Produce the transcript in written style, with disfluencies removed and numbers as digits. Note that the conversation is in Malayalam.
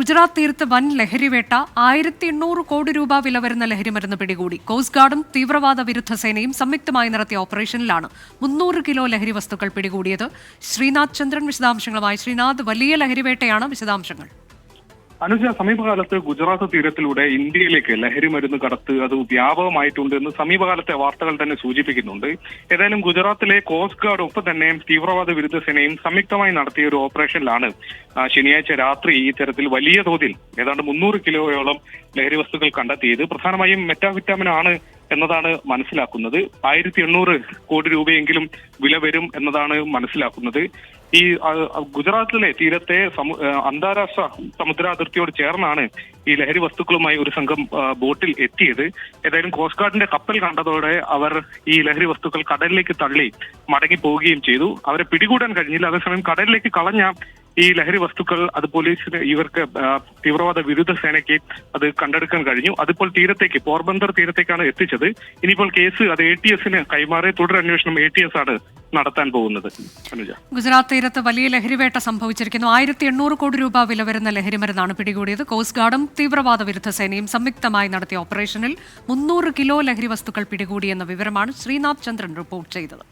ഗുജറാത്ത് തീരത്ത് വൻ ലഹരിവേട്ട 1800 കോടി രൂപ വില വരുന്ന ലഹരിമരുന്ന് പിടികൂടി. കോസ്റ്റ് ഗാർഡും തീവ്രവാദ വിരുദ്ധ സേനയും സംയുക്തമായി നടത്തിയ ഓപ്പറേഷനിലാണ് 300 കിലോ ലഹരി വസ്തുക്കൾ പിടികൂടിയത്. ശ്രീനാഥ് ചന്ദ്രൻ വിശദാംശങ്ങളുമായി. ശ്രീനാഥ്, വലിയ ലഹരിവേട്ടയാണ്, വിശദാംശങ്ങൾ. അനുജ, സമീപകാലത്ത് ഗുജറാത്ത് തീരത്തിലൂടെ ഇന്ത്യയിലേക്ക് ലഹരി മരുന്ന് കടത്ത് അത് വ്യാപകമായിട്ടുണ്ട് എന്ന് സമീപകാലത്തെ വാർത്തകൾ തന്നെ സൂചിപ്പിക്കുന്നുണ്ട്. ഏതായാലും ഗുജറാത്തിലെ കോസ്റ്റ് ഗാർഡ് ഒപ്പം തന്നെ തീവ്രവാദ വിരുദ്ധ സേനയും സംയുക്തമായി നടത്തിയ ഒരു ഓപ്പറേഷനിലാണ് ശനിയാഴ്ച രാത്രി ഈ തരത്തിൽ വലിയ തോതിൽ ഏതാണ്ട് 300 കിലോയോളം ലഹരി വസ്തുക്കൾ കണ്ടെത്തിയത്. പ്രധാനമായും മെറ്റാവിറ്റാമിൻ ആണ് എന്നതാണ് മനസ്സിലാക്കുന്നത്. 1800 കോടി രൂപയെങ്കിലും വില വരും എന്നതാണ് മനസ്സിലാക്കുന്നത്. ഈ ഗുജറാത്തിലെ തീരത്തെ അന്താരാഷ്ട്ര സമുദ്രാതിർത്തിയോട് ചേർന്നാണ് ഈ ലഹരി വസ്തുക്കളുമായി ഒരു സംഘം ബോട്ടിൽ എത്തിയത്. ഏതായാലും കോസ്റ്റ് ഗാർഡിന്റെ കപ്പൽ കണ്ടതോടെ അവർ ഈ ലഹരി വസ്തുക്കൾ കടലിലേക്ക് തള്ളി മടങ്ങി പോവുകയും ചെയ്തു. അവരെ പിടികൂടാൻ കഴിഞ്ഞില്ല. അതേസമയം കടലിലേക്ക് കളഞ്ഞ ഈ ലഹരി വസ്തുക്കൾ അത് പോലീസിന്, ഇവർക്ക് തീവ്രവാദ വിരുദ്ധ സേനയ്ക്ക് അത് കണ്ടെടുക്കാൻ കഴിഞ്ഞു. അതിപ്പോൾ തീരത്തേക്ക്, പോർബന്ദർ തീരത്തേക്കാണ് എത്തിച്ചത്. ഇനിയിപ്പോൾ കേസ് അത് ATS കൈമാറി തുടരന്വേഷണം ATS ആണ് നടത്താൻ പോകുന്നത്. അനുജ, ഗുജറാത്ത് തീരത്ത് വലിയ ലഹരിവേട്ട സംഭവിച്ചിരിക്കുന്നു. 1800 കോടി രൂപ വില വരുന്ന ലഹരിമരുന്നാണ് പിടികൂടിയത്. കോസ്റ്റ് ഗാർഡും തീവ്രവാദ വിരുദ്ധ സേനയും സംയുക്തമായി നടത്തിയ ഓപ്പറേഷനിൽ 300 കിലോ ലഹരി വസ്തുക്കൾ പിടികൂടിയെന്ന വിവരമാണ് ശ്രീനാഥ് ചന്ദ്രൻ റിപ്പോർട്ട് ചെയ്തത്.